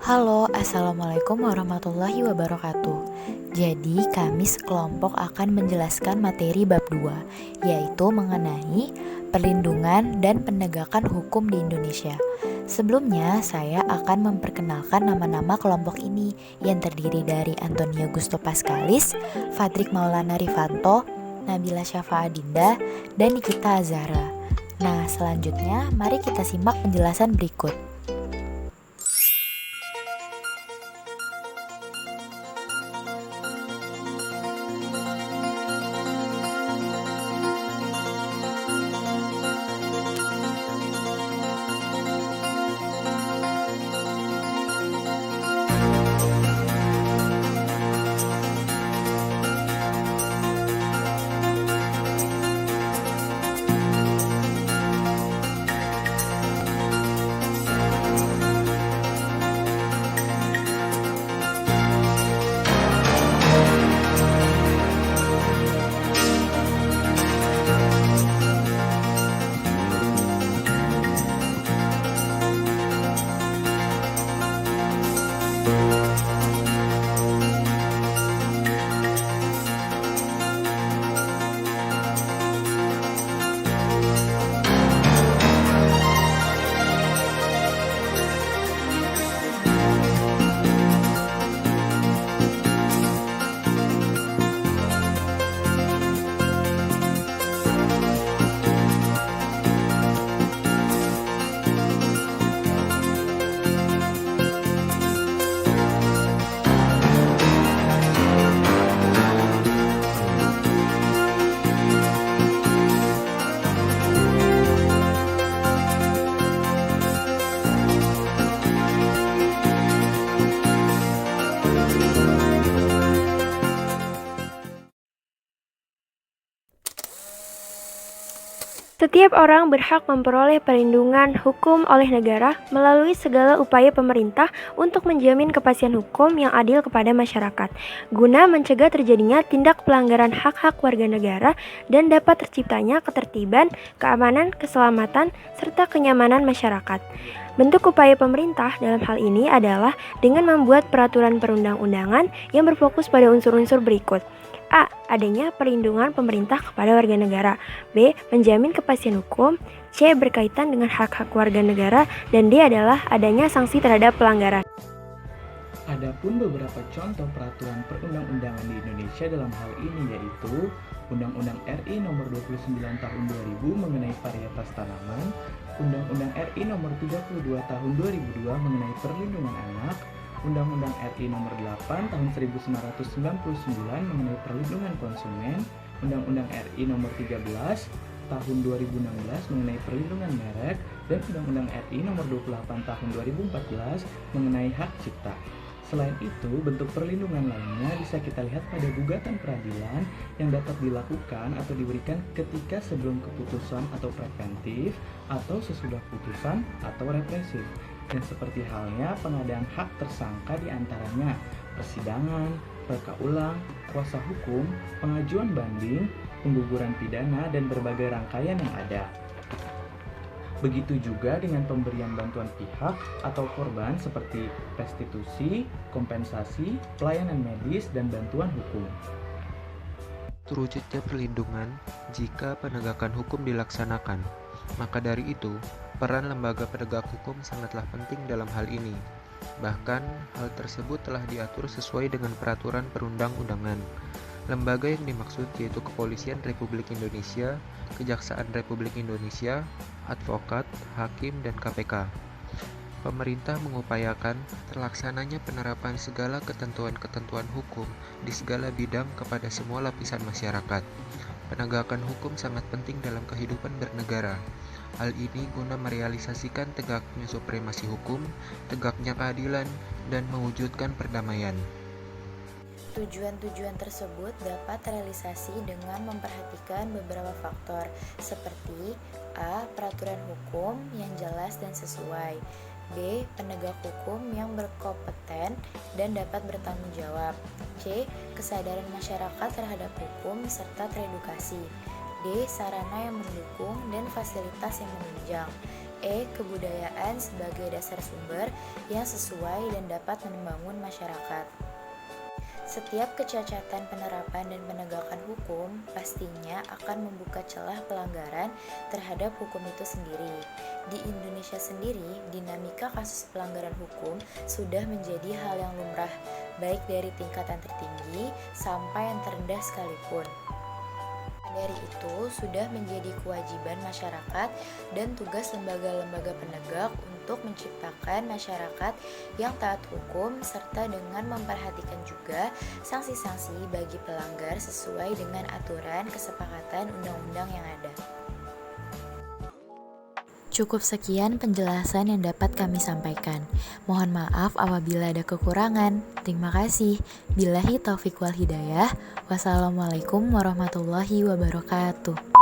Halo, Assalamualaikum warahmatullahi wabarakatuh. Jadi, kami sekelompok akan menjelaskan materi bab 2, yaitu mengenai perlindungan dan penegakan hukum di Indonesia. Sebelumnya, saya akan memperkenalkan nama-nama kelompok ini yang terdiri dari Antonio Gusto Pascalis, Fadrik Maulana Rifanto, Nabila Syafa Adinda, dan Nikita Azhara. Nah, selanjutnya mari kita simak penjelasan berikut. Setiap orang berhak memperoleh perlindungan hukum oleh negara melalui segala upaya pemerintah untuk menjamin kepastian hukum yang adil kepada masyarakat, guna mencegah terjadinya tindak pelanggaran hak-hak warga negara dan dapat terciptanya ketertiban, keamanan, keselamatan, serta kenyamanan masyarakat. Bentuk upaya pemerintah dalam hal ini adalah dengan membuat peraturan perundang-undangan yang berfokus pada unsur-unsur berikut. A. Adanya perlindungan pemerintah kepada warga negara. B. Menjamin kepastian hukum. C. Berkaitan dengan hak-hak warga negara. Dan D adalah adanya sanksi terhadap pelanggaran. Adapun beberapa contoh peraturan perundang-undangan di Indonesia dalam hal ini yaitu Undang-Undang RI Nomor 29 Tahun 2000 mengenai varietas tanaman, Undang-Undang RI Nomor 32 Tahun 2002 mengenai perlindungan anak, Undang-Undang RI Nomor 8 Tahun 1999 mengenai perlindungan konsumen, Undang-Undang RI Nomor 13 Tahun 2016 mengenai perlindungan merek, dan Undang-Undang RI Nomor 28 Tahun 2014 mengenai hak cipta. Selain itu, bentuk perlindungan lainnya bisa kita lihat pada gugatan peradilan yang dapat dilakukan atau diberikan ketika sebelum keputusan atau preventif atau sesudah putusan atau represif. Dan seperti halnya pengadaan hak tersangka diantaranya persidangan, reka ulang, kuasa hukum, pengajuan banding, pengguguran pidana, dan berbagai rangkaian yang ada. Begitu juga dengan pemberian bantuan pihak atau korban seperti restitusi, kompensasi, pelayanan medis, dan bantuan hukum. Terwujudnya perlindungan jika penegakan hukum dilaksanakan. Maka dari itu, peran lembaga penegak hukum sangatlah penting dalam hal ini. Bahkan, hal tersebut telah diatur sesuai dengan peraturan perundang-undangan. Lembaga yang dimaksud yaitu Kepolisian Republik Indonesia, Kejaksaan Republik Indonesia, advokat, hakim, dan KPK. Pemerintah mengupayakan terlaksananya penerapan segala ketentuan-ketentuan hukum di segala bidang kepada semua lapisan masyarakat. Penegakan hukum sangat penting dalam kehidupan bernegara. Hal ini guna merealisasikan tegaknya supremasi hukum, tegaknya keadilan, dan mewujudkan perdamaian. Tujuan-tujuan tersebut dapat terrealisasi dengan memperhatikan beberapa faktor seperti A. Peraturan hukum yang jelas dan sesuai, B. Penegak hukum yang berkompeten dan dapat bertanggung jawab, C. Kesadaran masyarakat terhadap hukum serta teredukasi, D. Sarana yang mendukung dan fasilitas yang menunjang. Kebudayaan sebagai dasar sumber yang sesuai dan dapat membangun masyarakat. Setiap kecacatan penerapan dan penegakan hukum pastinya akan membuka celah pelanggaran terhadap hukum itu sendiri. Di Indonesia sendiri, dinamika kasus pelanggaran hukum sudah menjadi hal yang lumrah, baik dari tingkatan tertinggi sampai yang terendah sekalipun. Dari itu, sudah menjadi kewajiban masyarakat dan tugas lembaga-lembaga penegak untuk menciptakan masyarakat yang taat hukum serta dengan memperhatikan juga sanksi-sanksi bagi pelanggar sesuai dengan aturan kesepakatan undang-undang yang ada. Cukup sekian penjelasan yang dapat kami sampaikan. Mohon maaf apabila ada kekurangan. Terima kasih. Billahi taufiq wal hidayah. Wassalamualaikum warahmatullahi wabarakatuh.